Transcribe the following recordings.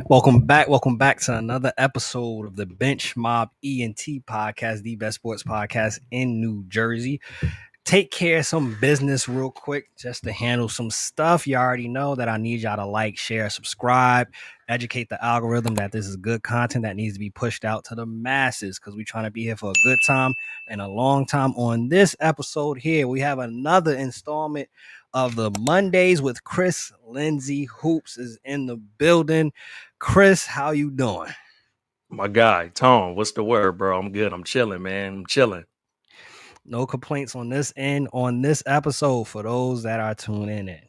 Welcome back to another episode of the Bench Mob ENT podcast, the best sports podcast in New Jersey. Take care of some business real quick just to handle some stuff. You already know that I need y'all to like, share, subscribe, educate the algorithm that this is good content that needs to be pushed out to the masses because we're trying to be here for a good time and a long time. On this episode here, we have another installment of the Mondays with Chris Lindsay. Hoops is in the building. Chris, how you doing? My guy, Tone, what's the word, bro? I'm good. I'm chilling, man. I'm chilling. No complaints on this end on this episode for those that are tuning in.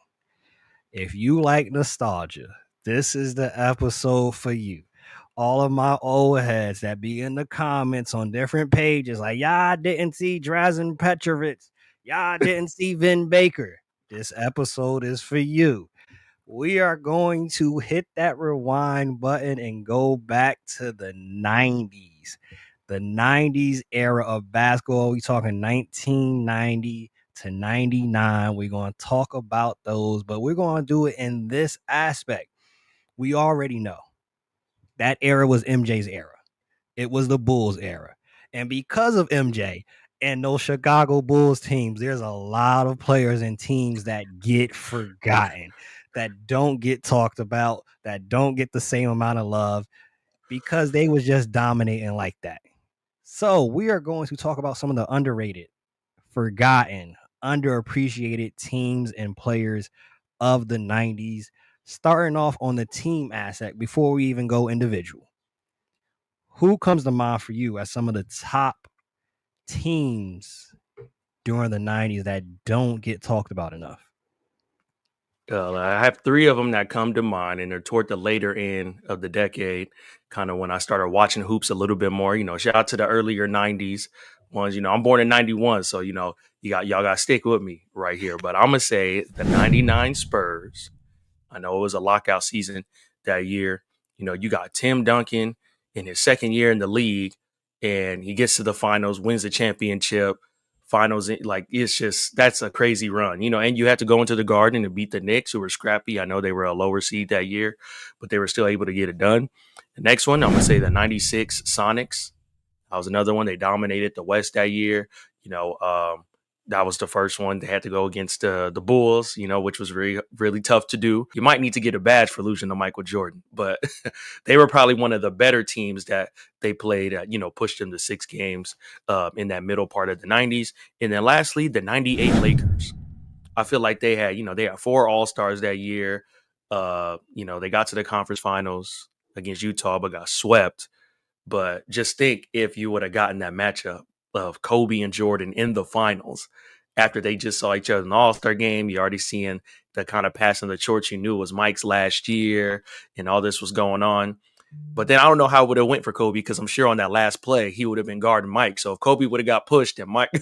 If you like nostalgia, this is the episode for you. All of my old heads that be in the comments on different pages, like, y'all didn't see Drazen Petrovic, y'all didn't see Vin Baker. This episode is for you. We are going to hit that rewind button and go back to the 90s. The 90s era of basketball. We talking 1990 to 99. We're going to talk about those, but we're going to do it in this aspect. We already know that era was MJ's era. It was the Bulls era. And because of MJ and those Chicago Bulls teams, there's a lot of players and teams that get forgotten, that don't get talked about, that don't get the same amount of love because they was just dominating like that. So we are going to talk about some of the underrated, forgotten, underappreciated teams and players of the 90s, starting off on the team aspect before we even go individual. Who comes to mind for you as some of the top teams during the 90s that don't get talked about enough? I have three of them that come to mind, and they're toward the later end of the decade, kind of when I started watching hoops a little bit more. Shout out to the earlier '90s ones. I'm born in '91, so y'all got to stick with me right here. But I'm gonna say the '99 Spurs. I know it was a lockout season that year. You got Tim Duncan in his second year in the league, and he gets to the finals, wins the championship. Finals, like it's just that's a crazy run, and you had to go into the Garden and beat the Knicks, who were scrappy. I know they were a lower seed that year, but they were still able to get it done. The next one, I'm gonna say the '96 Sonics. That was another one. They dominated the West that year. You know, that was the first one. They had to go against the Bulls, which was really, really tough to do. You might need to get a badge for losing to Michael Jordan, but they were probably one of the better teams that they played at, pushed them to 6 games in that middle part of the 90s. And then lastly, the 98 Lakers. I feel like they had 4 All-Stars that year. They got to the conference finals against Utah, but got swept. But just think if you would have gotten that matchup of Kobe and Jordan in the finals after they just saw each other in the All-Star game. You're already seeing the kind of passing the torch you knew was Mike's last year and all this was going on. But then I don't know how it would have went for Kobe because I'm sure on that last play he would have been guarding Mike. So if Kobe would have got pushed and Mike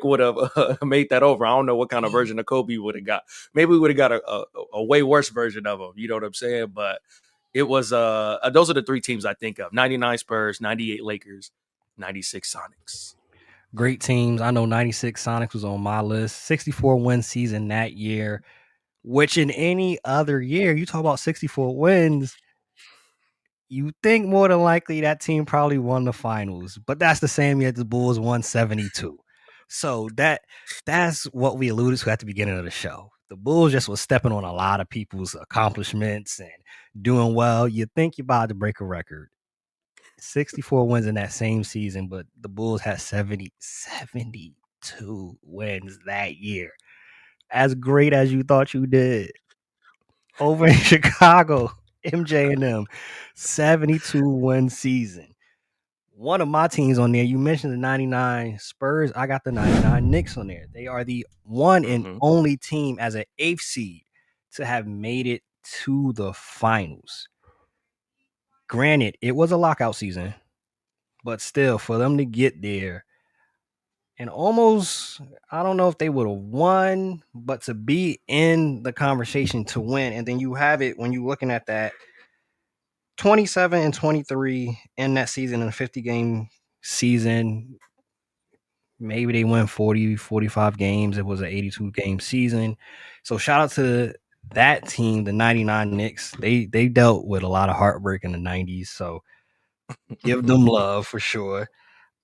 would have made that over, I don't know what kind of version of Kobe would have got. Maybe we would have got a way worse version of him. You know what I'm saying? But it was those are the 3 teams I think of: 99 Spurs, 98 Lakers, 96 Sonics. Great teams. I know 96 Sonics was on my list. 64 win season that year, which in any other year, you talk about 64 wins, you think more than likely that team probably won the finals. But that's the same year the Bulls won 72. So that's what we alluded to at the beginning of the show. The Bulls just was stepping on a lot of people's accomplishments and doing well. You think you're about to break a record. 64 wins in that same season, but the Bulls had 72 wins that year. As great as you thought you did over in Chicago, MJ and them, 72 win season. One of my teams on there, you mentioned the 99 Spurs. I got the 99 Knicks on there. They are the one and only team as an 8th seed to have made it to the finals. Granted, it was a lockout season, but still, for them to get there and almost, I don't know if they would have won, but to be in the conversation to win. And then you have it when you're looking at that 27 and 23 in that season, in a 50-game season. Maybe they win 40, 45 games. It was an 82-game season. So shout out to that team, the 99 Knicks, they dealt with a lot of heartbreak in the 90s. So give them love for sure.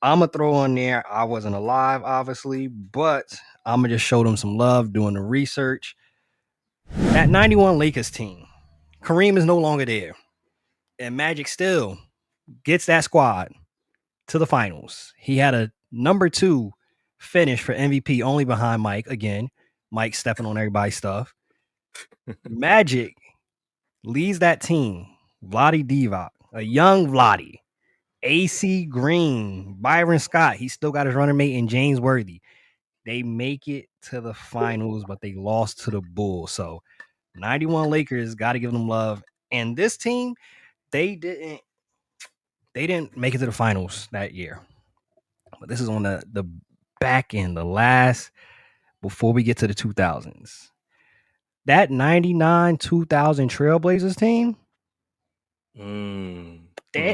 I'm gonna throw on there. I wasn't alive, obviously, but I'm gonna just show them some love doing the research. That 91 Lakers team, Kareem is no longer there, and Magic still gets that squad to the finals. He had a number 2 finish for MVP, only behind Mike. Again, Mike stepping on everybody's stuff. Magic leads that team. Vlade Divac, a young Vlade, AC Green, Byron Scott. He still got his running mate in James Worthy. They make it to the finals, but they lost to the Bulls. So 91 Lakers got to give them love. And this team, they didn't make it to the finals that year. But this is on the back end, the last before we get to the 2000s. That 99 2000 Trailblazers team, that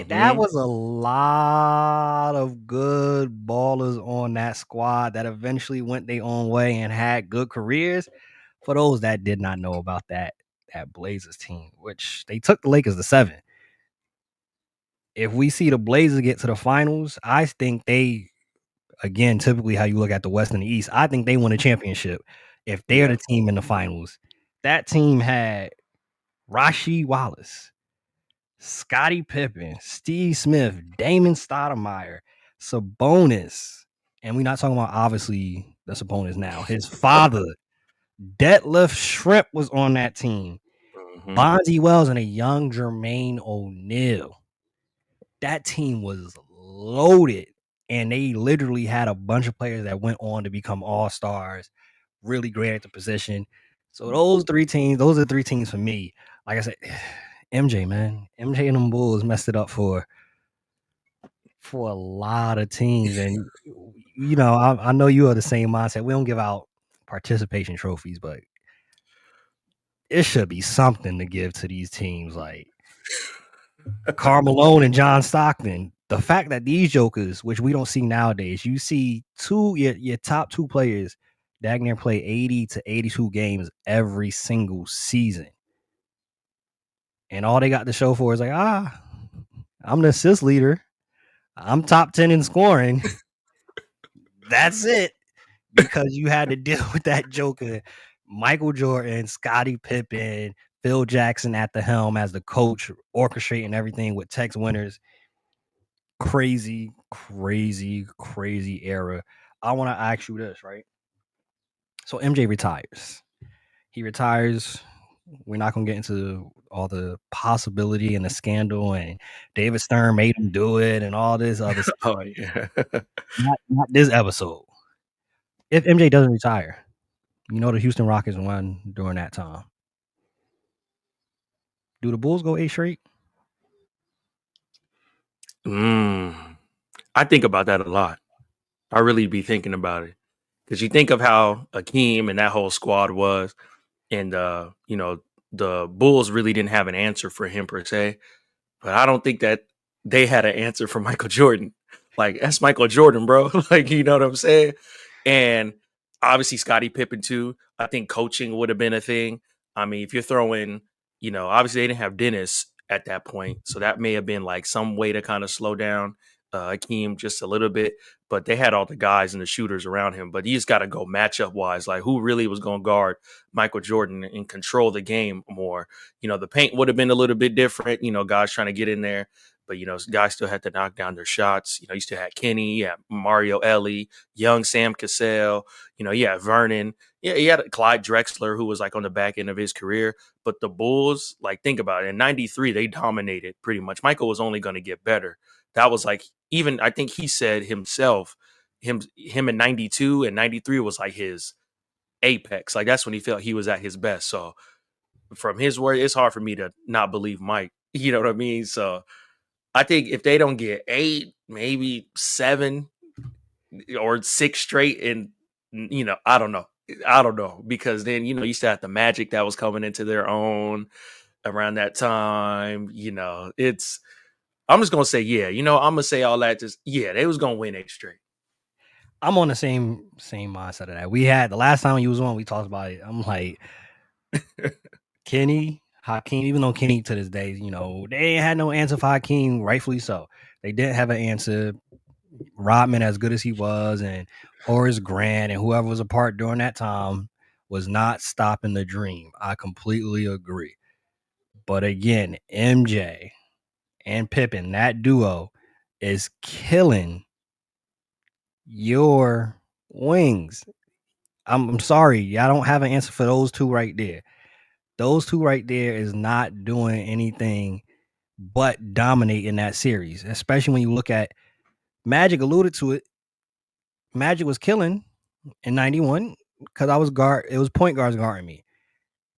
Mm-hmm. was a lot of good ballers on that squad that eventually went their own way and had good careers. For those that did not know about that Blazers team, which they took the Lakers to 7. If we see the Blazers get to the finals, I think they, again, typically how you look at the West and the East, I think they win a championship if they're Yeah. the team in the finals. That team had Rasheed Wallace, Scottie Pippen, Steve Smith, Damon Stoudemire, Sabonis, and we're not talking about obviously the Sabonis now. His father, Detlef Shrimp, was on that team. Mm-hmm. Bonzi Wells and a young Jermaine O'Neal. That team was loaded, and they literally had a bunch of players that went on to become all stars, really great at the position. So those are 3 teams for me. Like I said, MJ, man, MJ and them Bulls messed it up for a lot of teams, and I know you are the same mindset. We don't give out participation trophies, but it should be something to give to these teams like Karl Malone and John Stockton. The fact that these jokers, which we don't see nowadays, you see your top 2 players dang near play 80 to 82 games every single season. And all they got to show for is like, I'm the assist leader. I'm top 10 in scoring. That's it. Because you had to deal with that joker, Michael Jordan, Scottie Pippen, Phil Jackson at the helm as the coach, orchestrating everything with Tex Winners. Crazy, crazy, crazy era. I want to ask you this, right? So MJ retires. He retires. We're not gonna get into all the possibility and the scandal and David Stern made him do it and all this other stuff. Oh yeah. Not this episode. If MJ doesn't retire, the Houston Rockets won during that time. Do the Bulls go 8 straight? I think about that a lot. I really be thinking about it because you think of how Akeem and that whole squad was, and the Bulls really didn't have an answer for him per se. But I don't think that they had an answer for Michael Jordan. Like that's Michael Jordan, bro. Like you know what I'm saying? And obviously Scottie Pippen too. I think coaching would have been a thing. I mean, if you're throwing, obviously they didn't have Dennis at that point, so that may have been like some way to kind of slow down Akeem just a little bit. But they had all the guys and the shooters around him. But you just got to go matchup wise, like who really was going to guard Michael Jordan and control the game more. The paint would have been a little bit different. Guys trying to get in there. But guys still had to knock down their shots. You still had Kenny, yeah, Mario Ellie, young Sam Cassell. Yeah, Vernon. Yeah, he had Clyde Drexler, who was like on the back end of his career. But the Bulls, like, think about it. In '93, they dominated pretty much. Michael was only going to get better. That was like, even I think he said himself, him in '92 and '93 was like his apex. Like that's when he felt he was at his best. So from his word, it's hard for me to not believe Mike. You know what I mean? So I think if they don't get 8, maybe 7 or 6 straight, and I don't know. I don't know because then you still have the Magic that was coming into their own around that time. It's I'm just gonna say yeah. I'm gonna say all that. Just yeah, they was gonna win 8 straight. I'm on the same mindset of that. We had the last time you was on, we talked about it. I'm like, Kenny, Hakeem, even though Kenny to this day, you know, they ain't had no answer for Hakeem, rightfully so. They didn't have an answer. Rodman, as good as he was, and Horace Grant and whoever was a part during that time was not stopping the dream. I completely agree. But again, MJ and Pippen, that duo is killing your wings. I'm sorry, I don't have an answer for those two right there. Those two right there is not doing anything but dominate in that series, especially when you look at Magic alluded to it. Magic was killing in 91 because I was guard. It was point guards guarding me.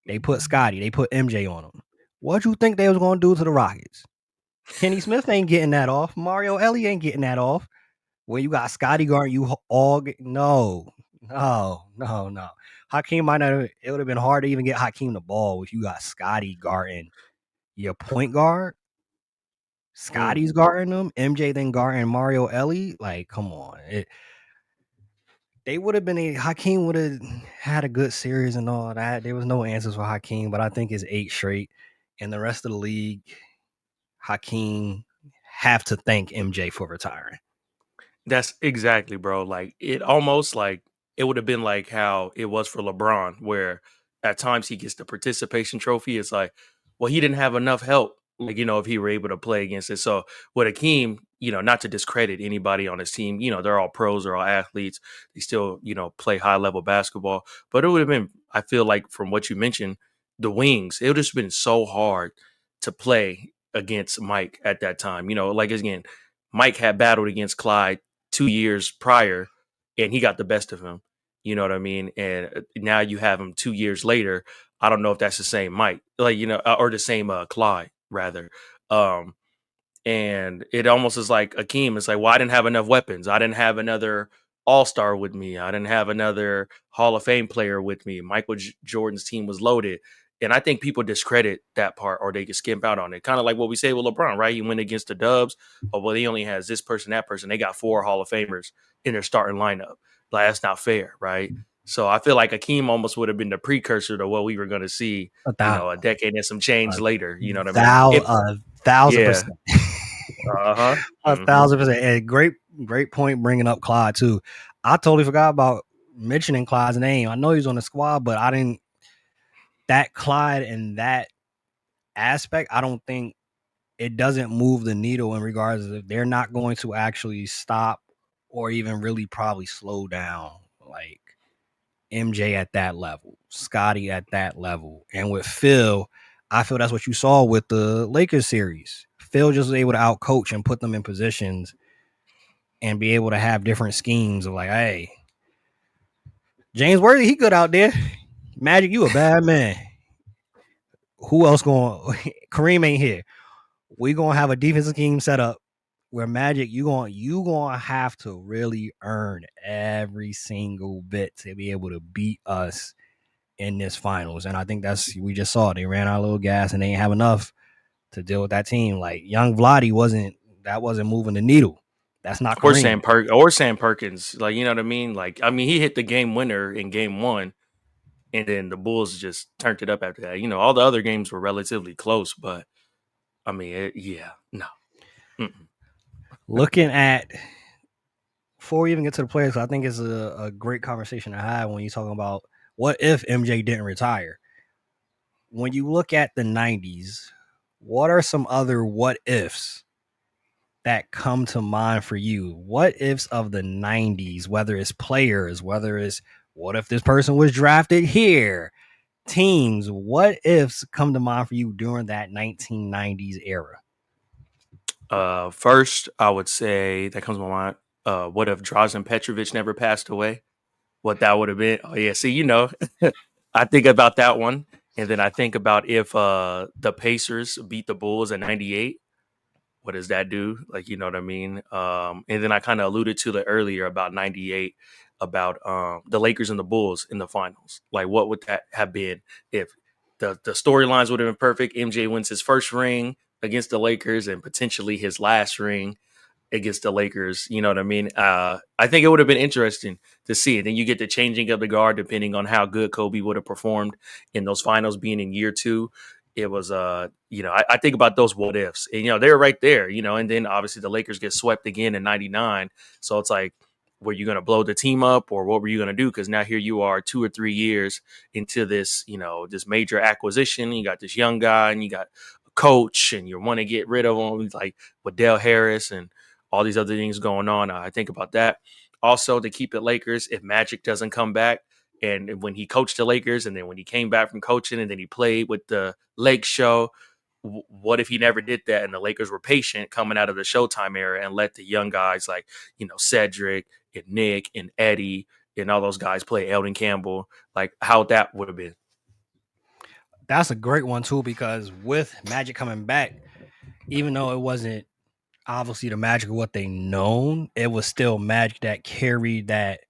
They put Scotty, they put MJ on them. What you think they was going to do to the Rockets? Kenny Smith ain't getting that off. Mario Ellie ain't getting that off. When you got Scotty guarding you all, no. Hakeem might not. It would have been hard to even get Hakeem the ball if you got Scotty guarding your point guard. Mm. Scotty's guarding them. MJ then guarding Mario Ellie. Like, come on. They would have been Hakeem would have had a good series and all that. There was no answers for Hakeem, but I think it's 8 straight. And the rest of the league, Hakeem have to thank MJ for retiring. That's exactly, bro. Like it almost like it would have been like how it was for LeBron, where at times he gets the participation trophy. It's like, well, he didn't have enough help, like, if he were able to play against it. So with Akeem, not to discredit anybody on his team, they're all pros, they're all athletes. They still, play high level basketball. But it would have been, I feel like from what you mentioned, the wings, it would have just been so hard to play against Mike at that time. Like again, Mike had battled against Clyde 2 years prior, and he got the best of him. You know what I mean? And now you have him 2 years later. I don't know if that's the same Mike, like or the same Clyde rather. Um, and it almost is like Akeem. It's like, well, I didn't have enough weapons. I didn't have another All Star with me. I didn't have another Hall of Fame player with me. Michael Jordan's team was loaded. And I think people discredit that part or they can skimp out on it. Kind of like what we say with LeBron, right? He went against the Dubs. Oh, well, he only has this person, that person. They got 4 Hall of Famers in their starting lineup. Like, that's not fair, right? So I feel like Akeem almost would have been the precursor to what we were going to see, A, thou- a decade and some change a, later. You know what I mean? thou, If a thousand Yeah. percent. Uh-huh. A Mhm. 1,000%. And great point bringing up Clyde too. I totally forgot about mentioning Clyde's name. I know he's on the squad, but I didn't. That Clyde and that aspect, I don't think it doesn't move the needle in regards of they're not going to actually stop or even really probably slow down like MJ at that level, Scotty at that level. And with Phil, I feel that's what you saw with the Lakers series. Phil just was able to outcoach and put them in positions and be able to have different schemes of like, hey, James Worthy, he good out there. Magic, you a bad man. Who else going? Kareem ain't here. We gonna have a defensive scheme set up where Magic, you gonna have to really earn every single bit to be able to beat us in this finals. And I think we just saw they ran out a little gas and they ain't have enough to deal with that team. Like young Vladdy wasn't moving the needle. That's not Kareem. Or Sam Perkins. Like, you know what I mean? Like, I mean, he hit the game winner in game 1, and then the Bulls just turned it up after that. All the other games were relatively close, but I mean, yeah, no. Mm-mm. Looking at before we even get to the players, I think it's a great conversation to have when you're talking about what if MJ didn't retire. When you look at the 90's, what are some other what ifs that come to mind for you? What ifs of the 90's, whether it's players, whether it's what if this person was drafted here, teams, what ifs come to mind for you during that 1990's era? First, I would say that comes to my mind. What if Drazen Petrovic never passed away? What that would have been? Oh yeah, see, I think about that one, and then I think about if the Pacers beat the Bulls in '98. What does that do? Like, you know what I mean? And then I kind of alluded to the earlier about '98, about the Lakers and the Bulls in the finals. Like, what would that have been if the storylines would have been perfect? MJ wins his first ring against the Lakers and potentially his last ring, against the Lakers. You know what I mean? I think it would have been interesting to see it. Then you get the changing of the guard depending on how good Kobe would have performed in those finals, being in year two. It was, I think about those what ifs, and they were right there, and then obviously the Lakers get swept again in '99. So it's like, were you going to blow the team up, or what were you going to do? Because now here you are 2 or 3 years into this, this major acquisition. You got this young guy, and you got a coach, and you want to get rid of him, like Waddell Harris and all these other things going on. I think about that. Also, to keep it Lakers, if Magic doesn't come back, and when he coached the Lakers, and then when he came back from coaching, and then he played with the Lake Show, what if he never did that and the Lakers were patient coming out of the Showtime era and let the young guys like, Cedric and Nick and Eddie and all those guys play, Eldon Campbell, like how that would have been. That's a great one too, because with Magic coming back, even though it wasn't obviously the Magic of what they known, it was still Magic that carried that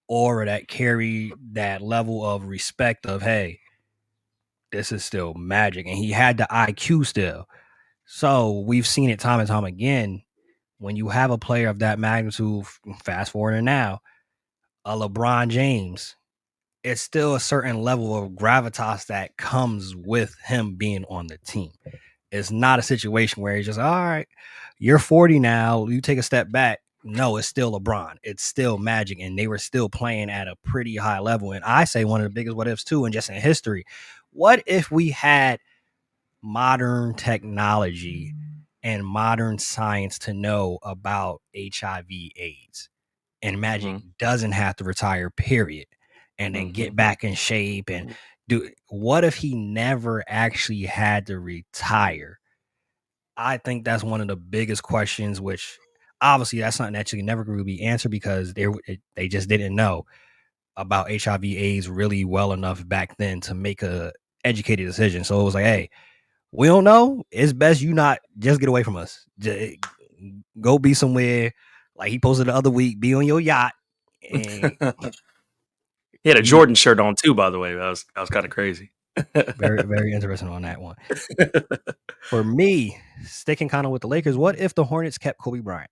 aura, that carried that level of respect of, hey, this is still Magic. And he had the IQ still. So we've seen it time and time again. When you have a player of that magnitude, fast forward to now, a LeBron James, it's still a certain level of gravitas that comes with him being on the team. It's not a situation where he's just, all right, you're 40 now, you take a step back. No, it's still LeBron. It's still Magic, and they were still playing at a pretty high level. And I say one of the biggest what ifs too, and just in history, what if we had modern technology and modern science to know about HIV/AIDS, and Magic doesn't have to retire, period, and then get back in shape and do? What if he never actually had to retire? I think that's one of the biggest questions, which obviously that's something that you can never really be answered, because they just didn't know about HIV/AIDS really well enough back then to make a educated decision. So it was like, hey, we don't know. It's best you not just get away from us. Just go be somewhere. Like he posted the other week, be on your yacht. And he had a Jordan shirt on too, by the way. That was kind of crazy. Very, very interesting on that one. For me, sticking kind of with the Lakers, what if the Hornets kept Kobe Bryant?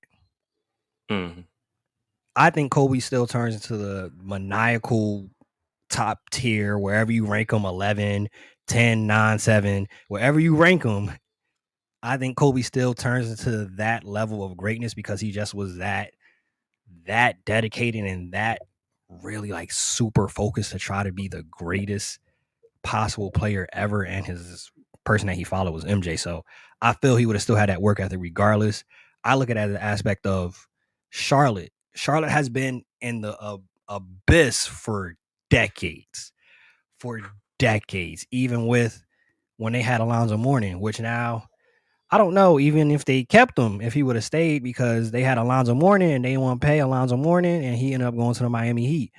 I think Kobe still turns into the maniacal top tier, wherever you rank them, 11, 10, 9, 7, wherever you rank them. I think Kobe still turns into that level of greatness because he just was that dedicated and that really like super focused to try to be the greatest possible player ever, and his person that he followed was MJ. So I feel he would have still had that work ethic regardless. I look at it as an aspect of Charlotte. Charlotte has been in the abyss for decades. Even with when they had Alonzo Mourning, which now I don't know even if they kept him, if he would have stayed, because they had Alonzo Mourning and they didn't want to pay Alonzo Mourning, and he ended up going to the Miami Heat.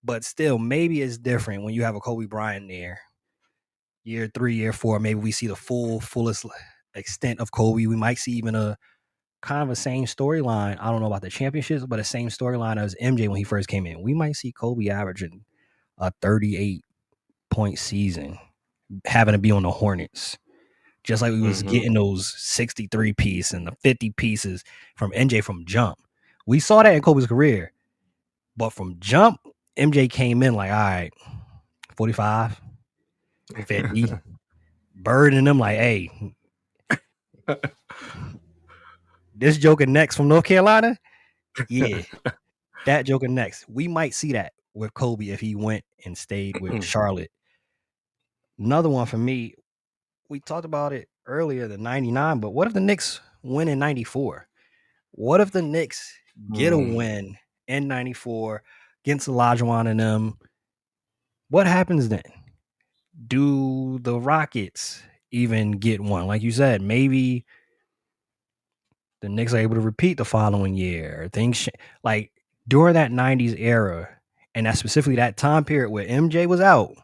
But still, maybe it's different when you have a Kobe Bryant there. Year 3, year 4, maybe we see the fullest extent of Kobe. We might see even a kind of a same storyline. I don't know about the championships, but the same storyline as MJ when he first came in. We might see Kobe averaging a 38-point season, having to be on the Hornets. Just like we was getting those 63 piece and the 50 pieces from MJ from jump. We saw that in Kobe's career. But from jump, MJ came in like, all right, 45, 50, burdening them like, hey, this Joker next from North Carolina, yeah, that Joker next. We might see that with Kobe if he went and stayed with Charlotte. Another one for me, we talked about it earlier, the 99, but what if the Knicks win in 94? What if the Knicks get a win in 94 against Olajuwon and them? What happens then? Do the Rockets even get one? Like you said, maybe the Knicks are able to repeat the following year. Things like during that 90s era, and that specifically that time period where MJ was out,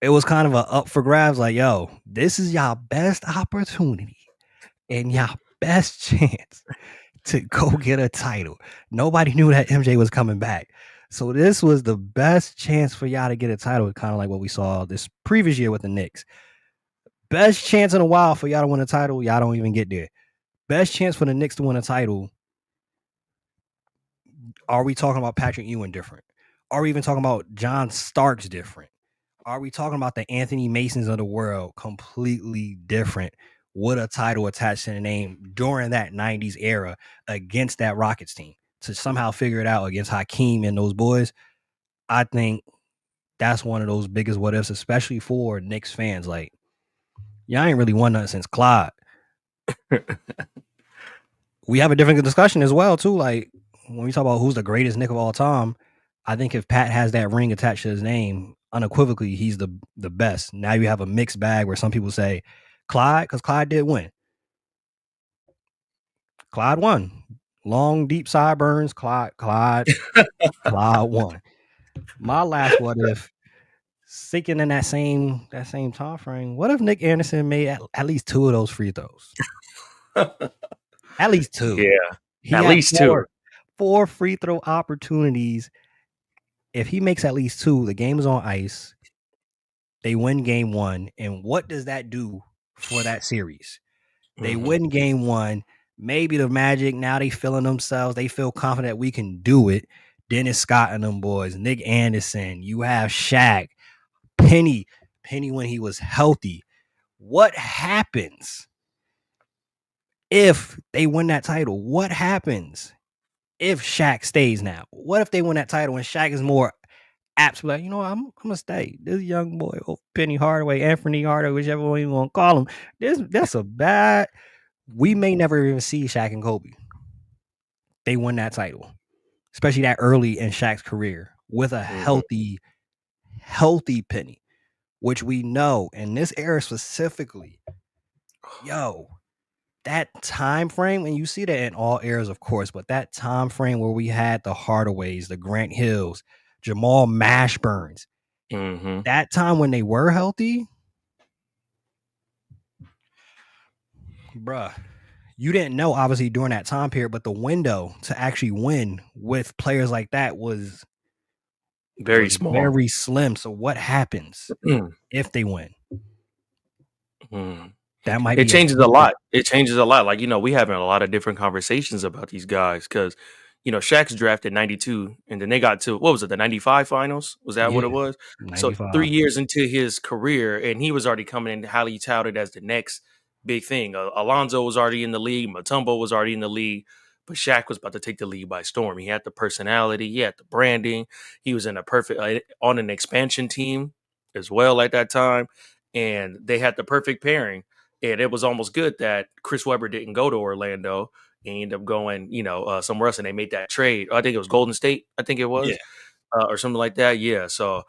it was kind of a up for grabs. Like, yo, this is y'all best opportunity and y'all best chance to go get a title. Nobody knew that MJ was coming back. So this was the best chance for y'all to get a title, kind of like what we saw this previous year with the Knicks. Best chance in a while for y'all to win a title. Y'all don't even get there. best chance for the Knicks to win a title, are we talking about Patrick Ewing different? Are we even talking about John Starks different? Are we talking about the Anthony Masons of the world completely different with a title attached to the name during that 90s era against that Rockets team to somehow figure it out against Hakeem and those boys? I think that's one of those biggest what ifs, especially for Knicks fans. Like, y'all ain't really won nothing since Clyde. We have a different discussion as well, too. Like, when we talk about who's the greatest Knick of all time, I think if Pat has that ring attached to his name, unequivocally, he's the best. Now you have a mixed bag where some people say Clyde, because Clyde did win. Clyde won. Long, deep sideburns. Clyde won. My last what if, sticking in that same time frame, what if Nick Anderson made at least 2 of those free throws? At least 2. Yeah, He at had least 2. four free throw opportunities. If he makes at least 2, the game is on ice. They win game 1. And what does that do for that series? They win game 1. Maybe the Magic, now they feeling themselves. They feel confident we can do it. Dennis Scott and them boys, Nick Anderson. You have Shaq, Penny when he was healthy. What happens if they win that title? What happens if Shaq stays now? What if they win that title and Shaq is more apt to be like, you know, I'm gonna stay. This young boy, Penny Hardaway, Anthony Hardaway, whichever one you want to call him. That's a bad. We may never even see Shaq and Kobe. They win that title, especially that early in Shaq's career with a healthy Penny, which we know in this era specifically. Yo, that time frame, and you see that in all eras, of course, but that time frame where we had the Hardaways, the Grant Hills, Jamal Mashburns, that time when they were healthy, bruh, you didn't know obviously during that time period, but the window to actually win with players like that was Very small. very slim. So what happens if they win? That might It be changes a lot. It changes a lot. Like, you know, we having a lot of different conversations about these guys because, you know, Shaq's drafted 92 and then they got to, what was it, the 95 finals? Was that what it was? So 3 95. years into his career and he was already coming in highly touted as the next big thing. Alonzo was already in the league. Mutombo was already in the league. But Shaq was about to take the league by storm. He had the personality. He had the branding. He was in a perfect, on an expansion team as well at that time. And they had the perfect pairing. And it was almost good that Chris Webber didn't go to Orlando and ended up going, you know, somewhere else. And they made that trade. I think it was Golden State. I think it was, or something like that. Yeah. So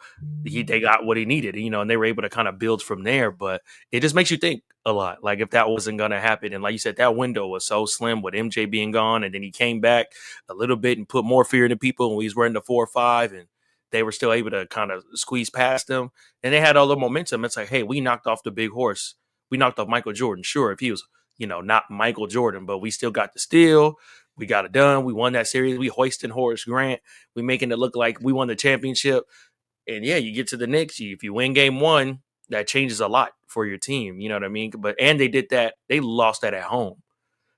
they got what he needed, you know, and they were able to kind of build from there. But it just makes you think a lot. Like if that wasn't going to happen, and like you said, that window was so slim with MJ being gone, and then he came back a little bit and put more fear into people, and he was wearing the 4 or 5, and they were still able to kind of squeeze past them, and they had all the momentum. It's like, hey, we knocked off the big horse. We knocked off Michael Jordan. Sure, if he was, you know, not Michael Jordan, but we still got the steal. We got it done. We won that series. We hoisted Horace Grant. We making it look like we won the championship. And yeah, you get to the Knicks. If you win game 1, that changes a lot for your team. You know what I mean? But and they did that. They lost that at home.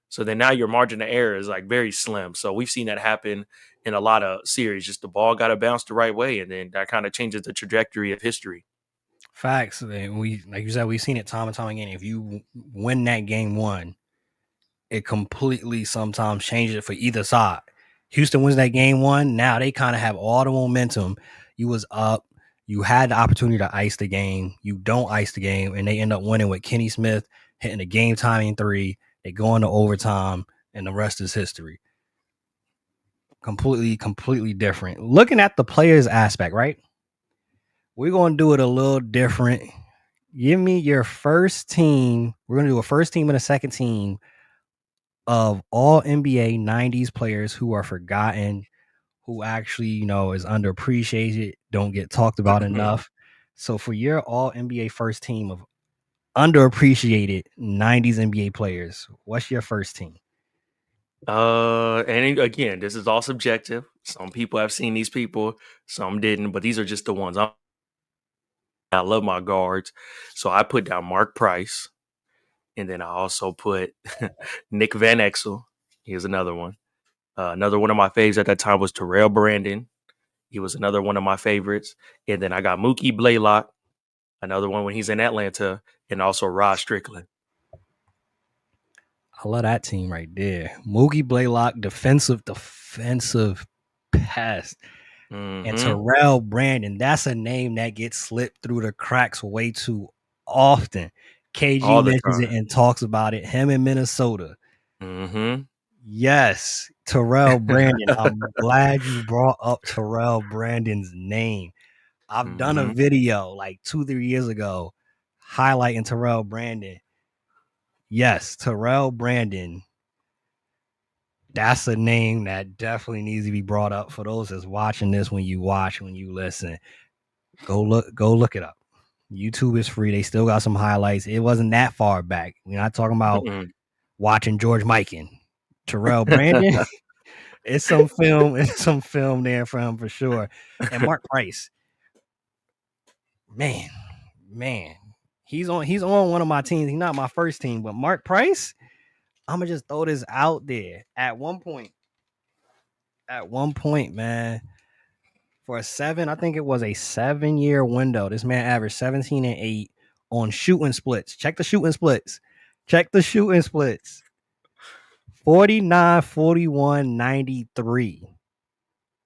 So then now your margin of error is like very slim. So we've seen that happen in a lot of series. Just the ball got to bounce the right way, and then that kind of changes the trajectory of history. Facts. We, like you said, we've seen it time and time again. If you win that game 1, it completely sometimes changes it for either side. Houston wins that game 1. Now they kind of have all the momentum. You was up. You had the opportunity to ice the game. You don't ice the game, and they end up winning with Kenny Smith hitting the game timing 3. They go into overtime, and the rest is history. Completely different. Looking at the players aspect, right? We're going to do it a little different. Give me your first team. We're going to do a first team and a second team of all NBA 90s players who are forgotten, who actually, you know, is underappreciated, don't get talked about enough. So for your all NBA first team of underappreciated 90s NBA players, what's your first team? And again, this is all subjective. Some people have seen these people, some didn't, but these are just the ones. I love my guards. So I put down Mark Price. And then I also put Nick Van Exel. Here's another one. Another one of my faves at that time was Terrell Brandon. He was another one of my favorites. And then I got Mookie Blaylock, another one when he's in Atlanta, and also Rod Strickland. I love that team right there. Mookie Blaylock, defensive pest. And Mm-hmm. Terrell Brandon, that's a name that gets slipped through the cracks way too often. KG All the mentions it time. and talks about it. Him in Minnesota. Mm-hmm. Yes, Terrell Brandon. I'm glad you brought up Terrell Brandon's name. I've done a Mm-hmm. video like 2-3 years ago highlighting Terrell Brandon. Yes, Terrell Brandon. That's a name that definitely needs to be brought up for those that's watching this. When you watch, when you listen, go look it up. YouTube is free. They still got some highlights. It wasn't that far back. We're not talking about watching George Mikan. Terrell Brandon. It's some film. It's some film there for him for sure. And Mark Price, man, man, he's on one of my teams. He's not my first team, but Mark Price. I'm gonna just throw this out there. At one point, man, for I think it was a 7-year window. This man averaged 17 and 8 on shooting splits. Check the shooting splits. 49, 41, 93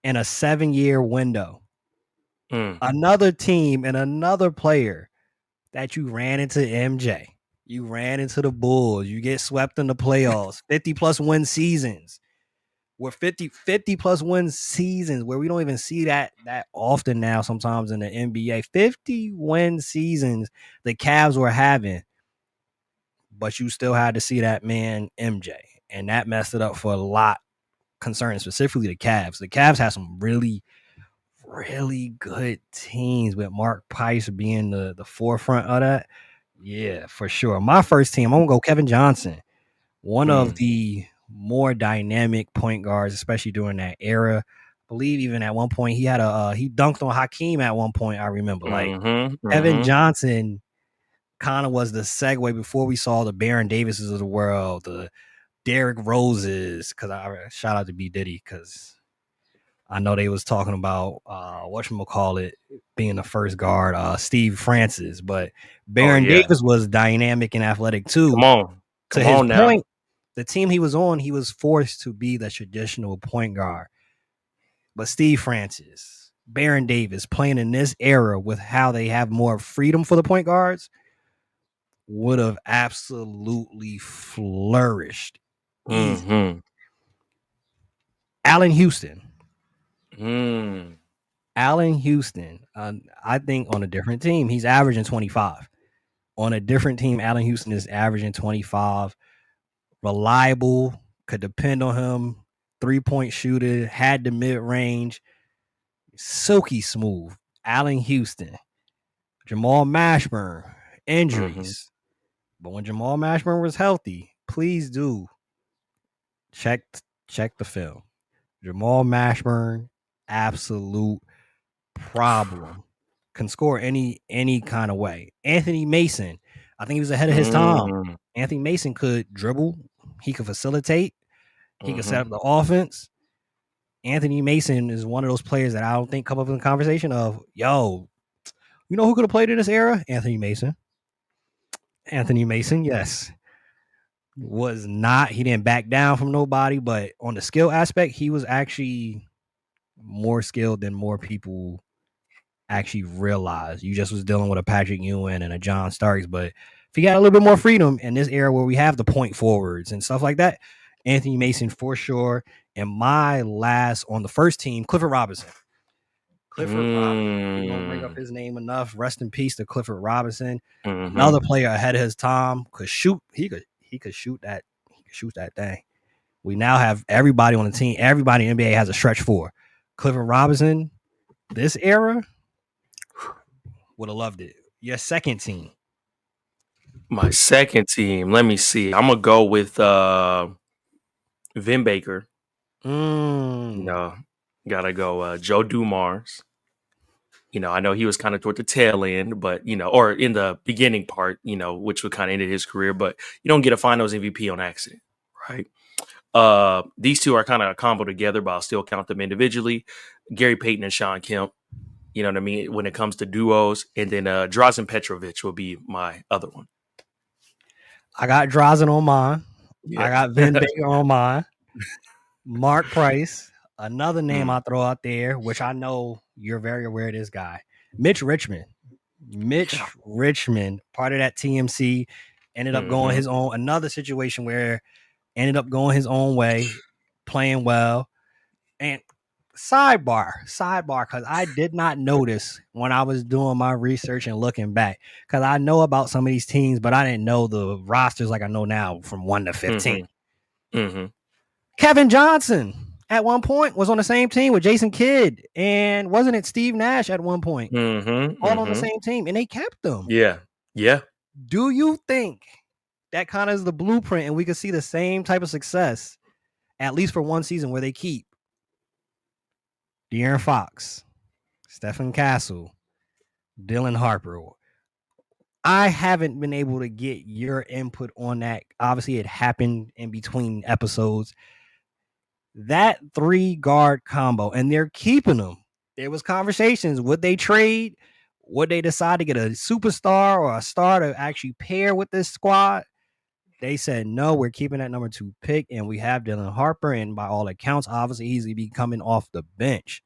in a 7-year window. Mm. Another team and another player that you ran into MJ. You ran into the Bulls. You get swept in the playoffs. 50 plus win seasons. We're 50 plus win seasons where we don't even see that often now sometimes in the NBA. 50 win seasons the Cavs were having, but you still had to see that man MJ. And that messed it up for a lot concerning specifically the Cavs. The Cavs had some really, really good teams with Mark Price being the forefront of that. Yeah, for sure. My first team, I'm gonna go Kevin Johnson, one of Mm. the more dynamic point guards, especially during that era. I believe even at one point he had he dunked on Hakeem at one point. I remember like Mm-hmm. Kevin Mm-hmm. Johnson kind of was the segue before we saw the Baron Davises of the world, the Derrick Roses. Because I shout out to B Diddy because I know they was talking about whatchamacallit being the first guard, Steve Francis, but Oh Baron yeah. Davis was dynamic and athletic too. Come on. To Come his on now. point, the team he was on, he was forced to be the traditional point guard. But Steve Francis, Baron Davis playing in this era with how they have more freedom for the point guards would have absolutely flourished. Easy. Mm-hmm. Allen Houston. Mm. Allen Houston, I think on a different team, he's averaging 25. On a different team, Allen Houston is averaging 25. Reliable, could depend on him. 3-point shooter, had the mid range, silky smooth. Allen Houston, Jamal Mashburn, Mm-hmm. injuries. But when Jamal Mashburn was healthy, please do check check the film. Jamal Mashburn, absolute problem. Can score any kind of way. Anthony Mason, I think he was ahead of his time. Mm. Anthony Mason could dribble, he could facilitate, he could set Mm-hmm. up the offense. Anthony Mason is one of those players that I don't think come up in the conversation of, yo, you know who could have played in this era? Anthony Mason. Anthony Mason, yes. Was not, he didn't back down from nobody, but on the skill aspect, he was actually more skilled than more people actually realize. You just was dealing with a Patrick Ewing and a John Starks, but if he got a little bit more freedom in this era where we have the point forwards and stuff like that, Anthony Mason for sure. And my last on the first team, Clifford Robinson. Clifford Robinson. We don't bring up Mm. his name enough. Rest in peace to Clifford Robinson. Mm-hmm. Another player ahead of his time. Could shoot. He could shoot that. He could shoot that thing. We now have everybody on the team. Everybody in the NBA has a stretch four. Clifford Robinson, this era, would have loved it. Your second team. My second team. Let me see. I'm gonna go with Vin Baker. Mm. No, gotta go Joe Dumars. I know he was kind of toward the tail end, but or in the beginning part, which would kind of ended his career. But you don't get a Finals MVP on accident, right? These two are kind of a combo together, but I'll still count them individually. Gary Payton and Sean Kemp. You know what I mean? When it comes to duos, and then Drazen Petrovic will be my other one. I got Drazen on mine. I Yeah. got Vin Baker on mine. Mark Price, another name I throw out there, which I know you're very aware of this guy. Mitch Richmond. Mitch Richmond, part of that TMC, ended up going his own. Another situation where ended up going his own way, playing well. And sidebar, because I did not notice when I was doing my research and looking back, because I know about some of these teams, but I didn't know the rosters like I know now from 1 to 15. Kevin Johnson at one point was on the same team with Jason Kidd, and wasn't it Steve Nash at one point? All on the same team, and they kept them. Yeah. Do you think that kind of is the blueprint, and we could see the same type of success, at least for one season, where they keep De'Aaron Fox, Stephen Castle, Dylan Harper? I haven't been able to get your input on that. Obviously, it happened in between episodes. That 3-guard combo, and they're keeping them. There was conversations. Would they trade? Would they decide to get a superstar or a star to actually pair with this squad? They said, no, we're keeping that number 2 pick, and we have Dylan Harper, and by all accounts, obviously, he's going to be coming off the bench.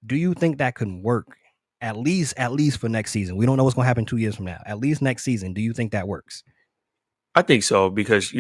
Do you think that could work? At least for next season. We don't know what's going to happen 2 years from now. At least next season. Do you think that works? I think so, because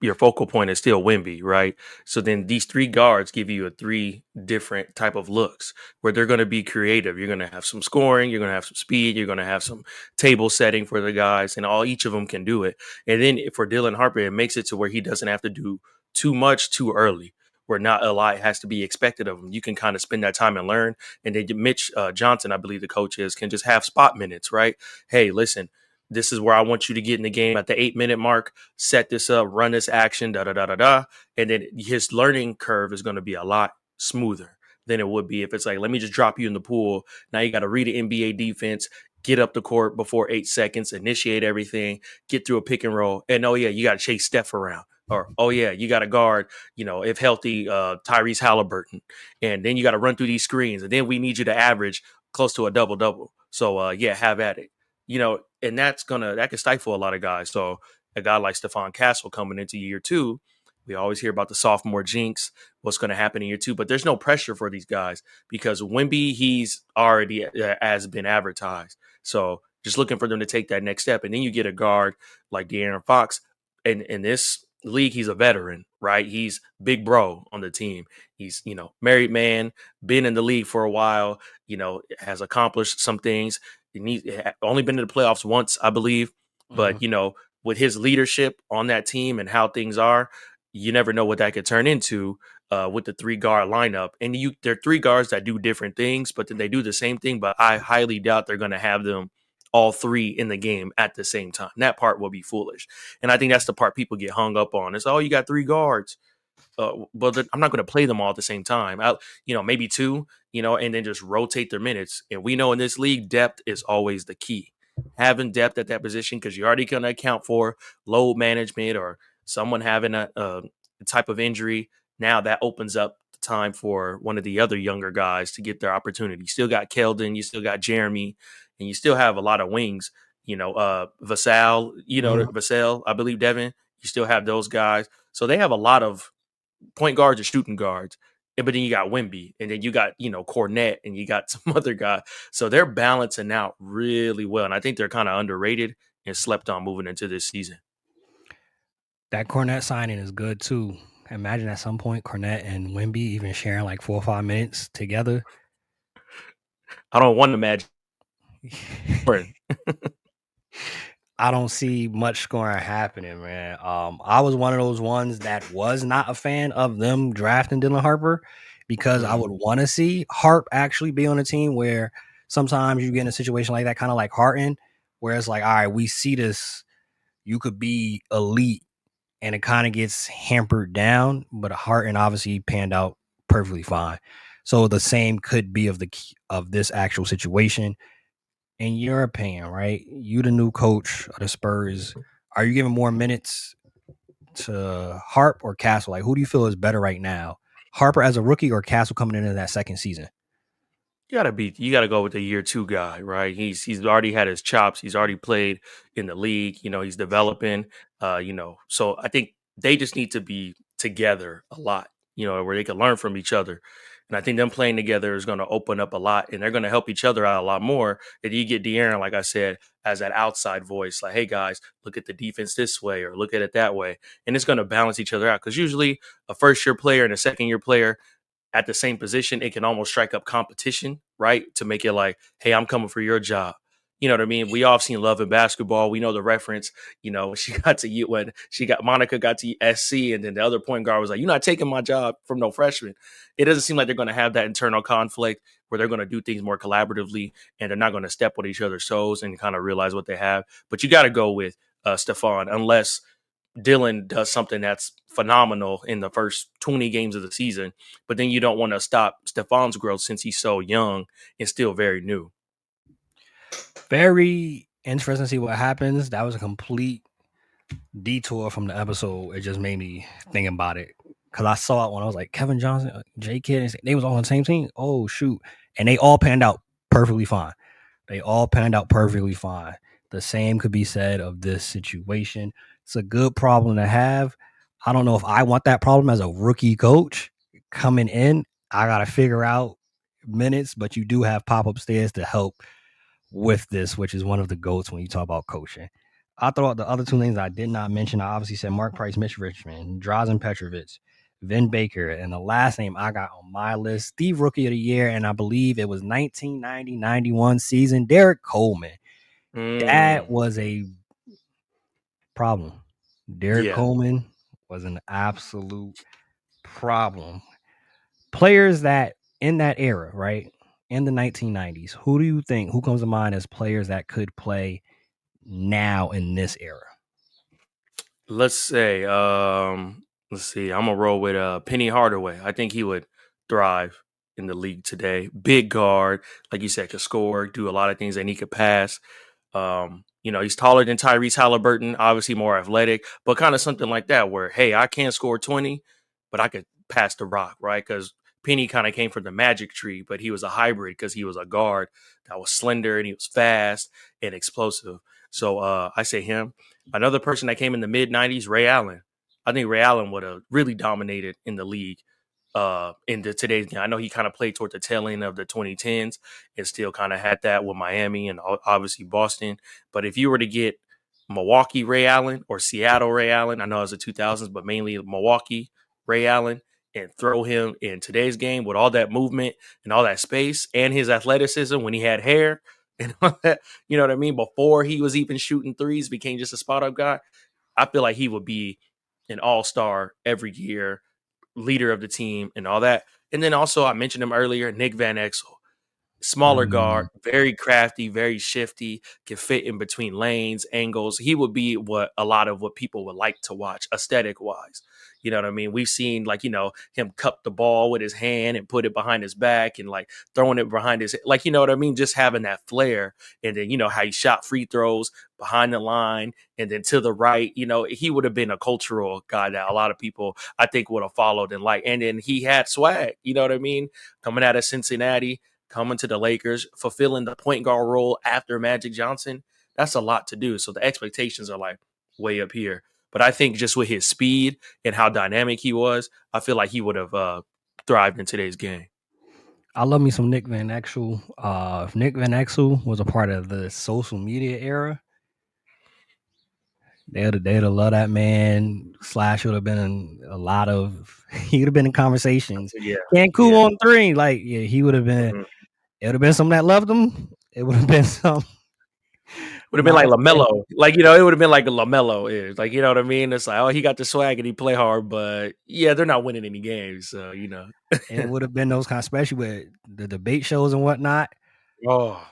your focal point is still Wemby, right? So then these 3 guards give you 3 different type of looks where they're going to be creative. You're going to have some scoring, you're going to have some speed, you're going to have some table setting for the guys, and each of them can do it. And then for Dylan Harper, it makes it to where he doesn't have to do too much too early, where not a lot has to be expected of him. You can kind of spend that time and learn. And then Mitch Johnson, I believe the coach is, can just have spot minutes, right? Hey, listen, this is where I want you to get in the game at the 8-minute mark, set this up, run this action, da. And then his learning curve is going to be a lot smoother than it would be if it's like, let me just drop you in the pool. Now you got to read an NBA defense, get up the court before 8 seconds, initiate everything, get through a pick and roll. And you got to chase Steph around. Or, you got to guard, if healthy, Tyrese Halliburton. And then you got to run through these screens. And then we need you to average close to a double-double. So, have at it. And that can stifle a lot of guys. So a guy like Stephon Castle coming into year 2, we always hear about the sophomore jinx, what's going to happen in year 2, but there's no pressure for these guys because Wemby, he's already has been advertised. So just looking for them to take that next step. And then you get a guard like De'Aaron Fox, and in this league, he's a veteran, right? He's big bro on the team. He's, married man, been in the league for a while, has accomplished some things. He's only been to the playoffs once, I believe. But, with his leadership on that team and how things are, you never know what that could turn into with the 3-guard lineup. And there are 3 guards that do different things, but then they do the same thing. But I highly doubt they're going to have them all 3 in the game at the same time. That part will be foolish. And I think that's the part people get hung up on. It's, you got 3 guards. But I'm not going to play them all at the same time. Maybe 2, and then just rotate their minutes. And we know in this league, depth is always the key. Having depth at that position, because you're already going to account for load management or someone having a type of injury. Now that opens up the time for one of the other younger guys to get their opportunity. You still got Keldon, you still got Jeremy, and you still have a lot of wings. Vassell, Vassell, I believe Devin. You still have those guys. So they have a lot of point guards or shooting guards. But then you got Wemby, and then you got, Cornette, and you got some other guy. So they're balancing out really well. And I think they're kind of underrated and slept on moving into this season. That Cornette signing is good too. Imagine at some point Cornette and Wemby even sharing like 4 or 5 minutes together. I don't want to imagine. I don't see much scoring happening, man. I was one of those ones that was not a fan of them drafting Dylan Harper because I would want to see Harp actually be on a team where sometimes you get in a situation like that, kind of like Harton, where it's like, all right, we see this, you could be elite, and it kind of gets hampered down, but Harton obviously panned out perfectly fine. So the same could be of this actual situation. In your opinion, right? You the new coach of the Spurs. Are you giving more minutes to Harp or Castle? Like, who do you feel is better right now? Harper as a rookie or Castle coming into that second season? You gotta go with the year two guy, right? He's already had his chops. He's already played in the league. He's developing. So I think they just need to be together a lot. Where they can learn from each other. And I think them playing together is going to open up a lot, and they're going to help each other out a lot more. And you get De'Aaron, like I said, as that outside voice, like, "Hey guys, look at the defense this way, or look at it that way," and it's going to balance each other out. Because usually, a first year player and a second year player at the same position, it can almost strike up competition, right? To make it like, hey, I'm coming for your job. You know what I mean? We all seen Love in Basketball. We know the reference. She got to you when Monica got to SC, and then the other point guard was like, "You're not taking my job from no freshman." It doesn't seem like they're going to have that internal conflict where they're going to do things more collaboratively, and they're not going to step on each other's toes and kind of realize what they have. But you got to go with Stephon, unless Dylan does something that's phenomenal in the first 20 games of the season, but then you don't want to stop Stephon's growth since he's so young and still very new. Very interesting to see what happens. That was a complete detour from the episode. It just made me think about it because I saw it when I was like, Kevin Johnson, J Kidd, they was all on the same team. Oh shoot, and they all panned out perfectly fine. The same could be said of this situation. It's a good problem to have. I don't know if I want that problem as a rookie coach coming in. I got to figure out minutes, but you do have pop upstairs to help with this, which is one of the goats when you talk about coaching. I thought the other two names I did not mention, I obviously said Mark Price, Mitch Richmond, Drazen Petrovic, Vin Baker, and the last name I got on my list, Steve Rookie of the Year, and I believe it was 1990-91 season, Derek Coleman. That was a problem. Derek Yeah. Coleman was an absolute problem. Players that in that era, right? In the 1990s, who comes to mind as players that could play now in this era? Let's say, let's see. I'm gonna roll with Penny Hardaway. I think he would thrive in the league today. Big guard, like you said, could score, do a lot of things, and he could pass. He's taller than Tyrese Halliburton, obviously more athletic, but kind of something like that where, hey, I can't score 20, but I could pass the rock, right? Because Penny kind of came from the magic tree, but he was a hybrid because he was a guard that was slender and he was fast and explosive. So I say him. Another person that came in the mid 90s, Ray Allen. I think Ray Allen would have really dominated in the league in today's game. I know he kind of played toward the tail end of the 2010s and still kind of had that with Miami and obviously Boston. But if you were to get Milwaukee Ray Allen or Seattle Ray Allen, I know it's the 2000s, but mainly Milwaukee Ray Allen, and throw him in today's game with all that movement and all that space and his athleticism when he had hair and all that, you know what I mean? Before he was even shooting threes, became just a spot up guy. I feel like he would be an all-star every year, leader of the team and all that. And then also I mentioned him earlier, Nick Van Exel. Smaller guard, very crafty, very shifty, can fit in between lanes, angles. He would be what a lot of what people would like to watch aesthetic wise. You know what I mean? We've seen him cup the ball with his hand and put it behind his back and like throwing it behind his, like, you know what I mean? Just having that flair. And then, how he shot free throws behind the line and then to the right, he would have been a cultural guy that a lot of people I think would have followed and like, and then he had swag, you know what I mean? Coming out of Cincinnati, coming to the Lakers, fulfilling the point guard role after Magic Johnson, that's a lot to do. So the expectations are like way up here. But I think just with his speed and how dynamic he was, I feel like he would have thrived in today's game. I love me some Nick Van Exel. If Nick Van Exel was a part of the social media era, they'd have loved that man. Slash would have been a lot of he would have been in conversations. Yeah. Cancun on 3. Like, yeah, he would have been. Mm-hmm. It would have been some that loved him. It would have been some. Would have been like LaMelo. Like, it would have been like a LaMelo is. Like, you know what I mean? It's like, oh, he got the swag and he play hard, but yeah, they're not winning any games. So, It would have been those kind, especially with the debate shows and whatnot. Oh.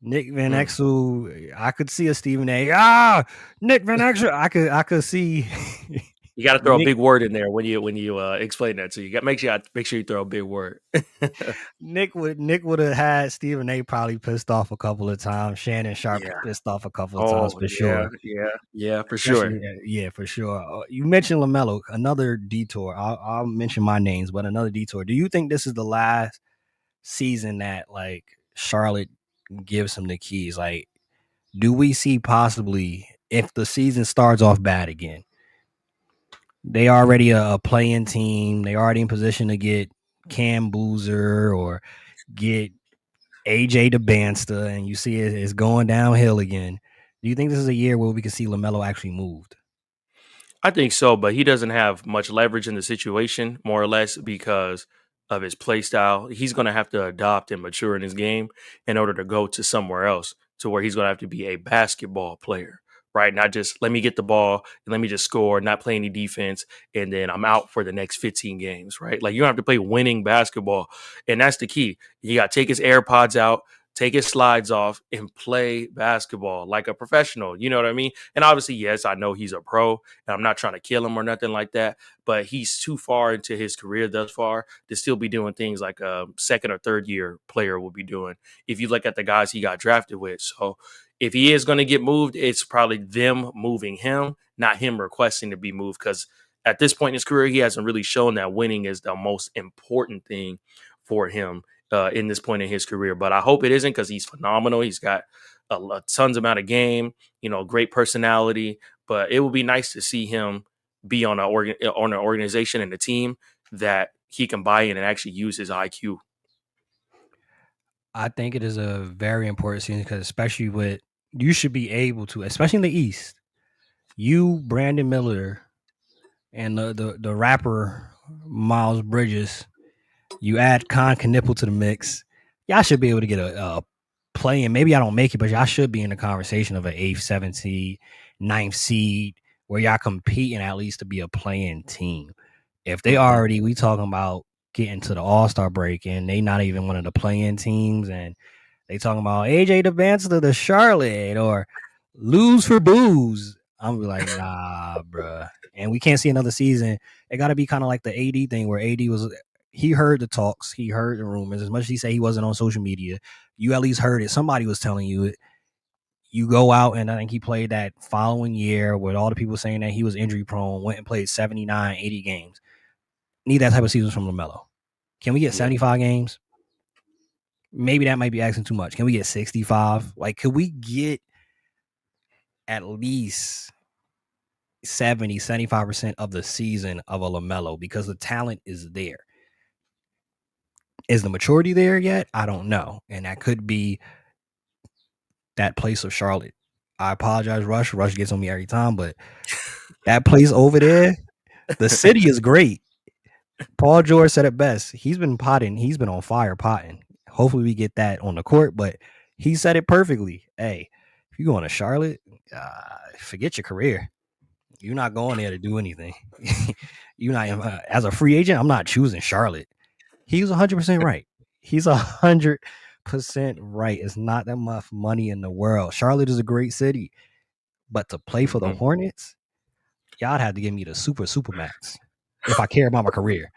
Nick Van Exel, I could see a Stephen A. Nick Van Exel. I could see You got to throw a Nick big word in there when you explain that. So you got make sure you throw a big word. Nick would have had Stephen A. probably pissed off a couple of times. Shannon Sharp Yeah. pissed off a couple of times Oh for yeah, sure. yeah, for sure. Especially, yeah, for sure. You mentioned LaMelo, another detour. I'll mention my names, but another detour. Do you think this is the last season that like Charlotte gives him the keys? Like, do we see possibly if the season starts off bad again? They already a playing team. They already in position to get Cam Boozer or get AJ DeBanster, and you see it's going downhill again. Do you think this is a year where we can see LaMelo actually moved? I think so, but he doesn't have much leverage in the situation, more or less, because of his play style. He's going to have to adopt and mature in his game in order to go to somewhere else, to where he's going to have to be a basketball player, right? Not just let me get the ball and let me just score, not play any defense, and then I'm out for the next 15 games, right? Like you don't have to play winning basketball, and that's the key. You got to take his AirPods out, take his slides off, and play basketball like a professional. You know what I mean? And obviously, yes, I know he's a pro, and I'm not trying to kill him or nothing like that, but he's too far into his career thus far to still be doing things like a second or third year player will be doing if you look at the guys he got drafted with. So if he is going to get moved, it's probably them moving him, not him requesting to be moved, because at this point in his career, he hasn't really shown that winning is the most important thing for him in this point in his career. But I hope it isn't, because he's phenomenal. He's got a tons amount of game, great personality. But it would be nice to see him be on an organization and a team that he can buy in and actually use his IQ. I think it is a very important season because, especially with you should be able to, especially in the East, you Brandon Miller and the rapper Miles Bridges, you add Con Knipple to the mix, y'all should be able to get a play. And maybe I don't make it, but y'all should be in the conversation of an eighth, seventh seed, ninth seed, where y'all competing at least to be a playing team. If they Mm-hmm. already, we talking about getting to the All-Star break and they not even one of the playing teams, and they talking about AJ advance to the Charlotte or lose for booze. I'm be like, nah, bruh. And we can't see another season. It got to be kind of like the AD thing where AD was, he heard the talks, he heard the rumors. As much as he said he wasn't on social media, you at least heard it. Somebody was telling you it. You go out, and I think he played that following year with all the people saying that he was injury prone, went and played 79, 80 games. Need that type of season from LaMelo. Can we get Yeah. 75 games? Maybe that might be asking too much. Can we get 65? Like, could we get at least 70, 75% of the season of a LaMelo? Because the talent is there. Is the maturity there yet? I don't know. And that could be that place of Charlotte. I apologize, Rush. Rush gets on me every time, but that place over there, the city is great. Paul George said it best. He's been potting. He's been on fire potting. Hopefully we get that on the court, but he said it perfectly. Hey, if you going to Charlotte, forget your career. You're not going there to do anything. You're not as a free agent. I'm not choosing Charlotte. He was 100% right. He's 100% right. It's not that much money in the world. Charlotte is a great city, but to play for the Mm-hmm. Hornets, y'all have to give me the super max. If I care about my career,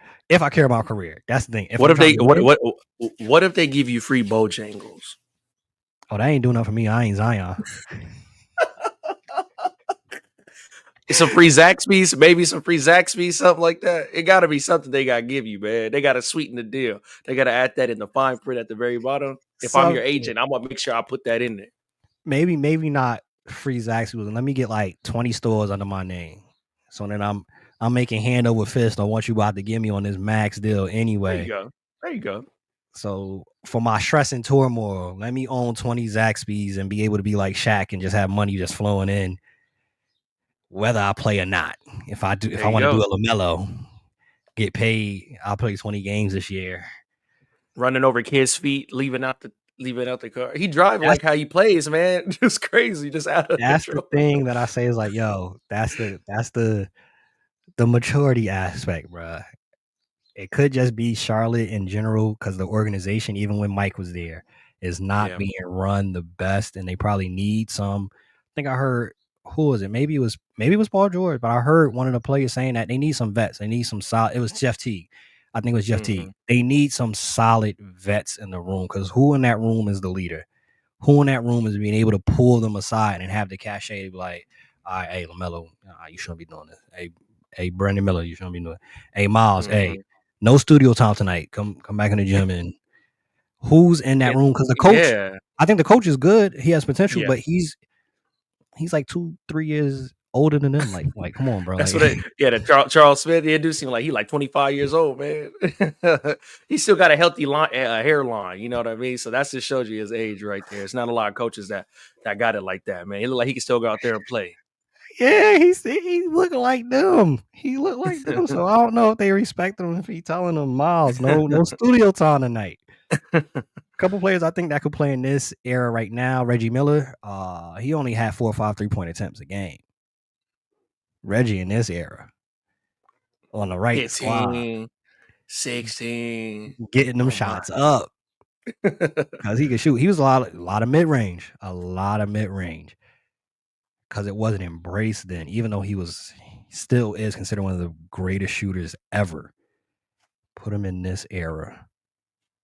that's the thing. If What I'm if trying they to what win, what what if they give you free Bojangles? oh, that ain't doing nothing for me. I ain't Zion. Some free Zaxby's, maybe some free Zaxby's, something like that. It got to be something they got to give you, man. They got to sweeten the deal. They got to add that in the fine print at the very bottom. If I'm your Something. agent, I'm gonna make sure I put that in there. Maybe not free Zaxby's. Let me get like 20 stores under my name. So then I'm making hand over fist on what you about to give me on this max deal There you anyway. go. There you go. So for my stress and turmoil, let me own 20 Zaxby's and be able to be like Shaq and just have money just flowing in, whether I play or not. If There I you want to do go. a LaMelo, get paid, I'll play 20 games this year. Running over kids' feet, leaving out the car. He drive That's like how he plays, man. Just crazy, just out of that's the control. thing that I say is like, yo, that's the maturity aspect, bro. It could just be Charlotte in general because the organization, even when Mike was there, is not Yeah. being run the best, and they probably need some. I think I heard who was it? Maybe it was Paul George, but I heard one of the players saying that they need some vets. They need some solid. It was Jeff Teague. I think it was Jeff Teague. They need some solid vets in the room because who in that room is the leader? Who in that room is being able to pull them aside and have the cachet to be like, all right, hey, LaMelo, you shouldn't be doing this. Hey, Brandon Miller, you shouldn't be doing it. Hey, Miles, hey, no studio time tonight. Come back in the gym. And who's in that room? Because the coach, Yeah. I think the coach is good. He has potential, Yeah. but he's like 2-3 years older than them. Like, come on, bro. That's Like, what that Charles Smith, he do seem like he like 25 years old, man. He still got a healthy hairline, you know what I mean? So that just shows you his age right there. It's not a lot of coaches that got it like that, man. He look like he can still go out there and play. yeah, he's looking like them. He looked like them. So I don't know if they respect him if he telling them, Miles, no studio time tonight. Couple players I think that could play in this era right now. Reggie Miller, he only had 4 or 5 3-point attempts a game. Reggie in this era on the right squad, 15, 16. getting them Oh my. shots up because he could shoot. He was a lot of mid range, because it wasn't embraced then. Even though he still is considered one of the greatest shooters ever. Put him in this era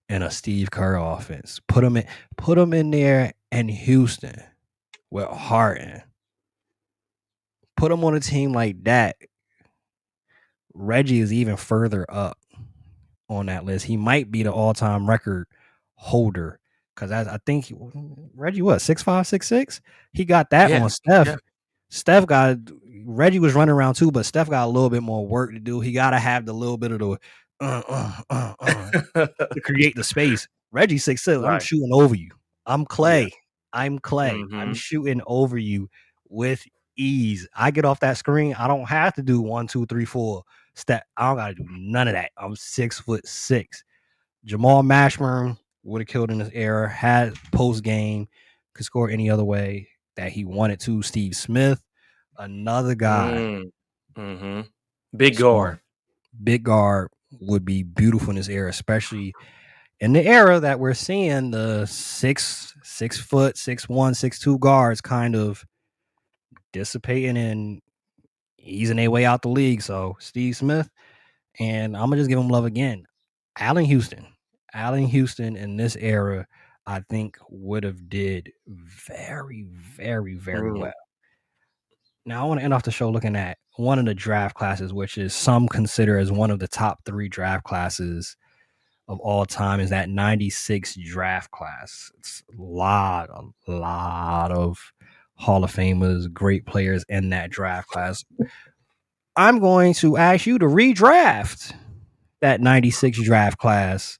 in a Steve Kerr offense. Put him in there in Houston with Harden. Put him on a team like that. Reggie is even further up on that list. He might be the all-time record holder because I think Reggie 6'5", 6'6". He got that Yeah. on Steph. Yeah. Steph got Reggie was running around too, but Steph got a little bit more work to do. He got to have the little bit of the to create the space. Reggie 6'6". I'm Right. shooting over you. I'm Clay. Yeah. I'm Clay. I'm Mm-hmm. shooting over you with ease. I get off that screen. I don't have to do 1, 2, 3, 4 step. I don't got to do none of that. I'm 6'6". Jamal Mashburn would have killed in this era. Had post game, could score any other way that he wanted to. Steve Smith, another guy. Mm-hmm. Big Small, guard. big guard would be beautiful in this era, especially in the era that we're seeing the 6 foot, 6'1", 6'2" guards kind of dissipating and easing their way out the league. So Steve Smith, and I'm gonna just give him love again. Allen Houston in this era, I think would have did very, very, very well. Now I want to end off the show looking at one of the draft classes, which is some consider as one of the top 3 draft classes of all time, is that 96 draft class. It's a lot of Hall of Famers, great players in that draft class. I'm going to ask you to redraft that 96 draft class.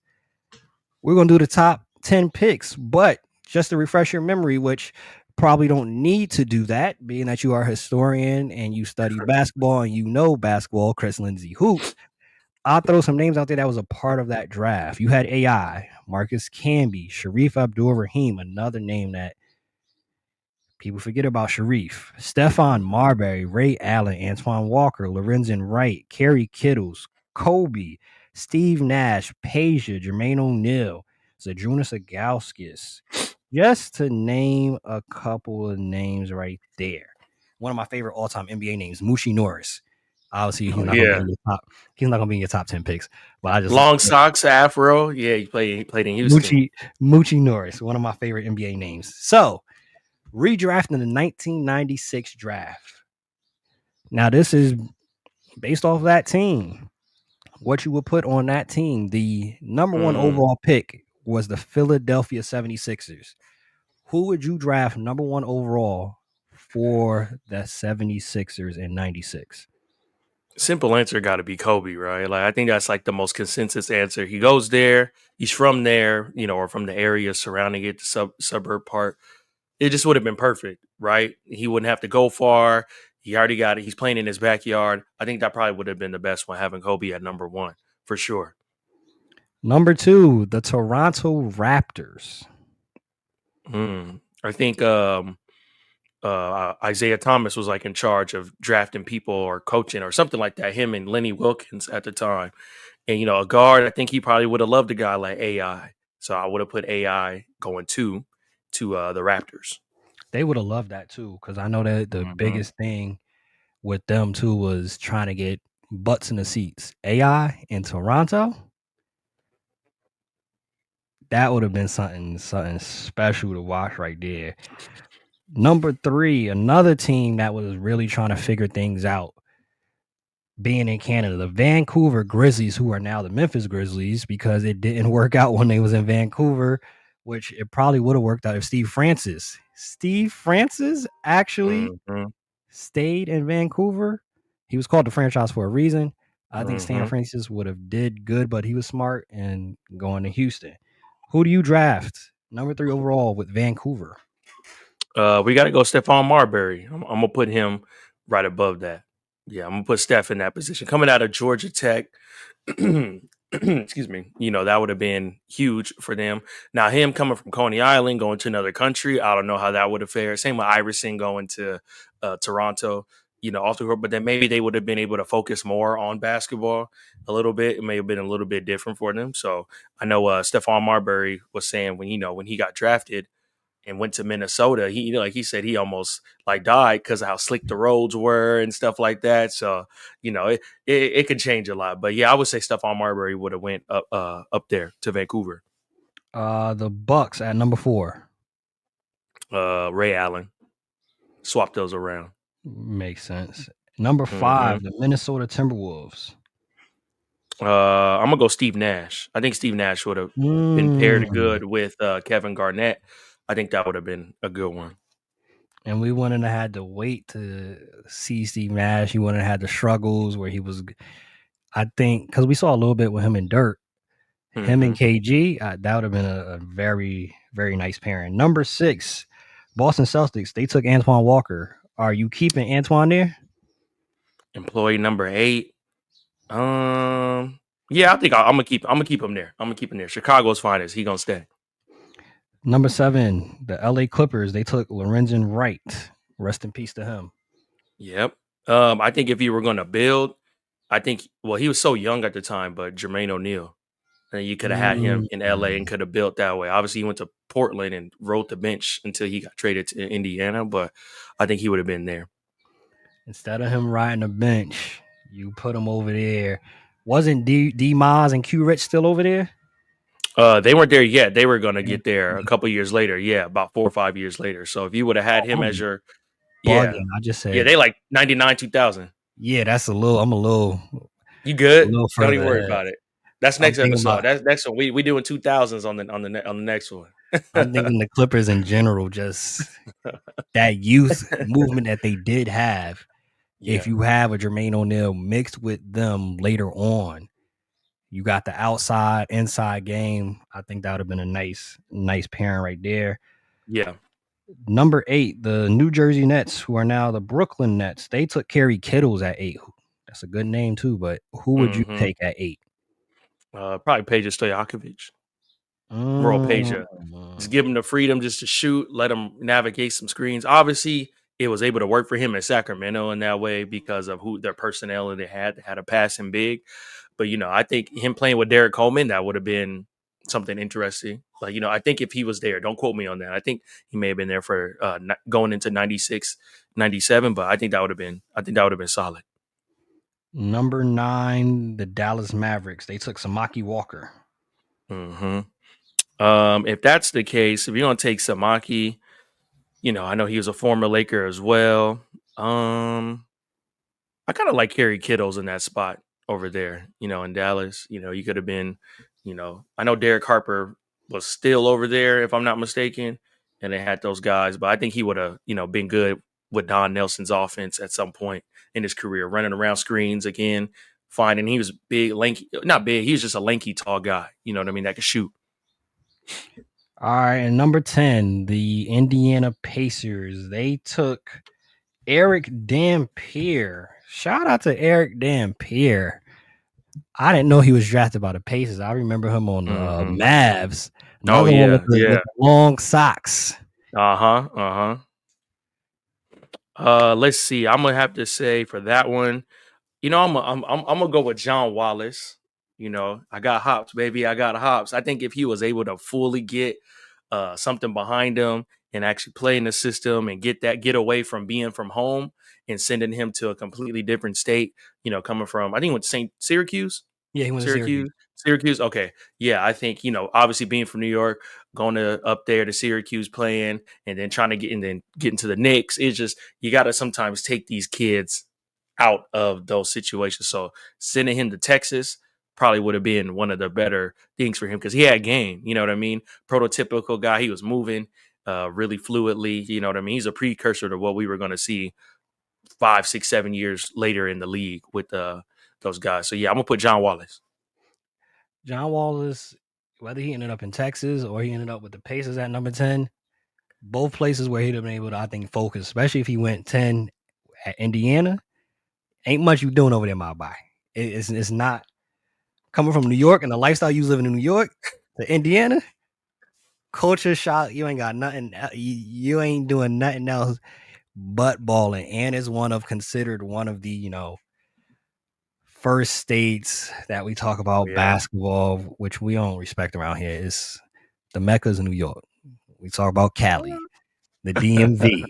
We're going to do the top 10 picks, but just to refresh your memory, which probably don't need to do that, being that you are a historian and you study basketball and you know basketball, Chris Lindsay Hoops. I'll throw some names out there that was a part of that draft. You had AI, Marcus Camby, Sharif Abdul-Rahim, another name that people forget about. Sharif, Stephon Marbury, Ray Allen, Antoine Walker, Lorenzen Wright, Kerry Kittles, Kobe, Steve Nash, Peja, Jermaine O'Neal, Zadrunas Agauskas, just to name a couple of names right there. One of my favorite all-time NBA names, Moochie Norris. Obviously, he's not going to be in your top. He's not going to be in your top 10 picks. But I just Long socks, afro. Yeah, he played in Houston. Moochie Norris, one of my favorite NBA names. So, redrafting the 1996 draft. Now, this is based off that team. What you would put on that team. The number 1 overall pick was the Philadelphia 76ers. Who would you draft number 1 overall for the 76ers in 96? Simple answer got to be Kobe, right? Like I think that's like the most consensus answer. He goes there, he's from there, or from the area surrounding it, the suburb part. It just would have been perfect, right? He wouldn't have to go far. He already got it. He's playing in his backyard. I think that probably would have been the best one, having Kobe at number 1 for sure. Number 2, the Toronto Raptors. I think Isaiah Thomas was like in charge of drafting people or coaching or something like that. Him and Lenny Wilkins at the time. And, a guard, I think he probably would have loved a guy like AI. So I would have put AI going to the Raptors. They would have loved that too, because I know that the Hmm. biggest thing with them too was trying to get butts in the seats. AI in Toronto, that would have been something special to watch right there. Number 3, another team that was really trying to figure things out, being in Canada, the Vancouver Grizzlies, who are now the Memphis Grizzlies, because it didn't work out when they was in Vancouver, which it probably would have worked out if Steve Francis actually Hmm. stayed in Vancouver. He was called the franchise for a reason. I think Stan Hmm. Francis would have did good, but he was smart and going to Houston. Who do you draft? Number 3 overall with Vancouver. We got to go Stephon Marbury. I'm gonna put him right above that. Yeah, I'm gonna put Steph in that position. Coming out of Georgia Tech, excuse me, that would have been huge for them. Now, him coming from Coney Island, going to another country, I don't know how that would have fared. Same with Iverson going to Toronto, off the court, but then maybe they would have been able to focus more on basketball a little bit. It may have been a little bit different for them. So I know Stephon Marbury was saying when he got drafted and went to Minnesota, like he said, he almost like died because of how slick the roads were and stuff like that. So it could change a lot. But yeah, I would say Stephon Marbury would have went up there to Vancouver. The Bucks at number 4. Ray Allen, swap those around. Makes sense. Number Hmm. 5, the Minnesota Timberwolves. I'm gonna go Steve Nash. I think Steve Nash would have been paired Mm. good with Kevin Garnett. I think that would have been a good one. And we wouldn't have had to wait to see Steve Nash. He wouldn't have had the struggles where he was. I think because we saw a little bit with him and Dirk, him Hmm. and KG, that would have been a very, very nice pairing. Number 6, Boston Celtics. They took Antoine Walker. Are you keeping Antoine there? Employee number 8. Yeah, I think I'm gonna keep him there. I'm gonna keep him there. Chicago's finest. He gonna stay. Number 7, the LA Clippers. They took Lorenzen Wright. Rest in peace to him. Yep. I think if you were gonna build, I think he was so young at the time, but Jermaine O'Neal, and you could have had him in LA and Mm. could have built that way. Obviously, he went to Portland and rode the bench until he got traded to Indiana, but I think he would have been there. Instead of him riding the bench, you put him over there. Wasn't D Miles and Q Rich still over there? They weren't there yet. They were gonna get there a couple years later. Yeah, about 4 or 5 years later. So if you would have had him as I'm your, yeah, bugging. I just yeah, said, they like 99, 2000. yeah, that's a little. I'm You a good? little Don't even further worry ahead. about it. That's I'm next thinking episode. about. That's next one. We doing 2000s on the next one. I'm thinking the Clippers in general, just that youth movement that they did have. If Yeah, you have a Jermaine O'Neal mixed with them later on, you got the outside inside game. I think that would have been a nice pairing right there. yeah. Number 8, the New Jersey Nets, who are now the Brooklyn Nets. They took Kerry Kittles at 8. That's a good name too, but who would you Hmm. take at 8? Probably Peja Stojakovic, Royal Peja. Just Mm. give him the freedom just to shoot, let him navigate some screens. Obviously, it was able to work for him in Sacramento in that way because of who their personnel they had. They had a passing big. But I think him playing with Derek Coleman, that would have been something interesting. Like I think if he was there, don't quote me on that. I think he may have been there for going into 96, 97. But I think that would have been solid. Number 9, the Dallas Mavericks. They took Samaki Walker. Hmm. If that's the case, if you're gonna take Samaki, I know he was a former Laker as well. I kind of like Kerry Kittles in that spot over there, in Dallas. You could have been, I know Derek Harper was still over there, if I'm not mistaken, and they had those guys, but I think he would have, been good with Don Nelson's offense at some point in his career, running around screens again, finding he was big, lanky, not big, he was just a lanky, tall guy, you know what I mean, that could shoot. All right, and number 10, the Indiana Pacers. They took Eric Dampier. Shout out to Eric Dampier. I didn't know he was drafted by the Pacers. I remember him on the Hmm. Mavs. Oh, Another one with yeah, the yeah. long socks. Uh-huh, uh-huh. Let's see. I'm gonna have to say for that one, I'm gonna go with John Wallace. I got hops, baby. I got hops. I think if he was able to fully get something behind him and actually play in the system and get away from being from home and sending him to a completely different state. Coming from, I think, went to St. Syracuse. Yeah, he went to Syracuse. Syracuse. Okay. Yeah, I think, obviously being from New York, going to up there to Syracuse playing and then trying to get into the Knicks. It's just, you got to sometimes take these kids out of those situations. So sending him to Texas probably would have been one of the better things for him because he had game. You know what I mean? Prototypical guy. He was moving really fluidly. You know what I mean? He's a precursor to what we were going to see 5, 6, 7 years later in the league with those guys. So yeah, I'm gonna put John Wallace. John Wallace, whether he ended up in Texas or he ended up with the Pacers at number 10, both places where he'd have been able to, I think, focus, especially if he went 10 at Indiana. Ain't much you doing over there, my boy. It's not coming from New York and the lifestyle you living in New York to Indiana. Culture shock, you ain't got nothing. You ain't doing nothing else but balling, and is considered one of the first states that we talk about basketball, which we don't respect around here. Is the Meccas of New York. We talk about Cali, the DMV,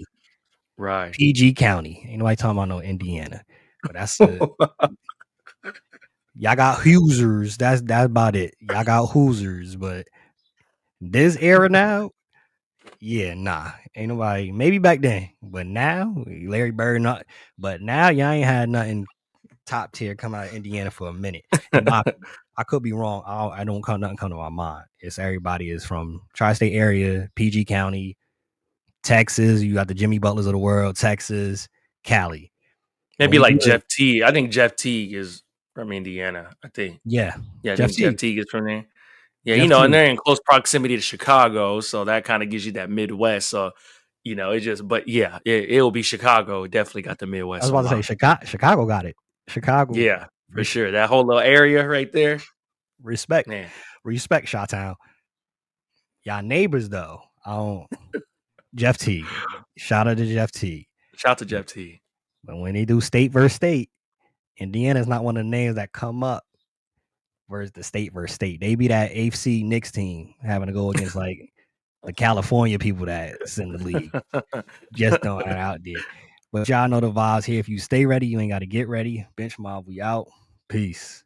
right, PG County. Ain't nobody talking about no Indiana, but that's y'all got Hoosiers. That's about it. Y'all got Hoosiers, but this era now, yeah, nah, ain't nobody. Maybe back then, but now Larry Bird not. But now y'all ain't had nothing top tier come out of Indiana for a minute. And I could be wrong. I don't nothing come to my mind. It's everybody is from tri-state area, PG County, Texas. You got the Jimmy Butlers of the world, Texas, Cali. Maybe like Jeff Teague. I think Jeff Teague is from Indiana. I think. Yeah. I think Jeff Teague is from there. Yeah, Jeff and Teague. they're in close proximity to Chicago, so that kind of gives you that Midwest. So, it just, but yeah, it'll be Chicago. It definitely got the Midwest. I was about to say Chicago got it. Chicago. Yeah, for sure. That whole little area right there. Respect. Man. Respect, Chi-Town. Y'all neighbors though. Jeff Teague. Shout out to Jeff Teague. Shout out to Jeff Teague. But when they do state versus state, Indiana's not one of the names that come up versus the state versus state. They be that AFC Knicks team having to go against like the California people that's in the league. Just throwing that out there. But y'all know the vibes here. If you stay ready, you ain't got to get ready. Bench Mob, we out. Peace.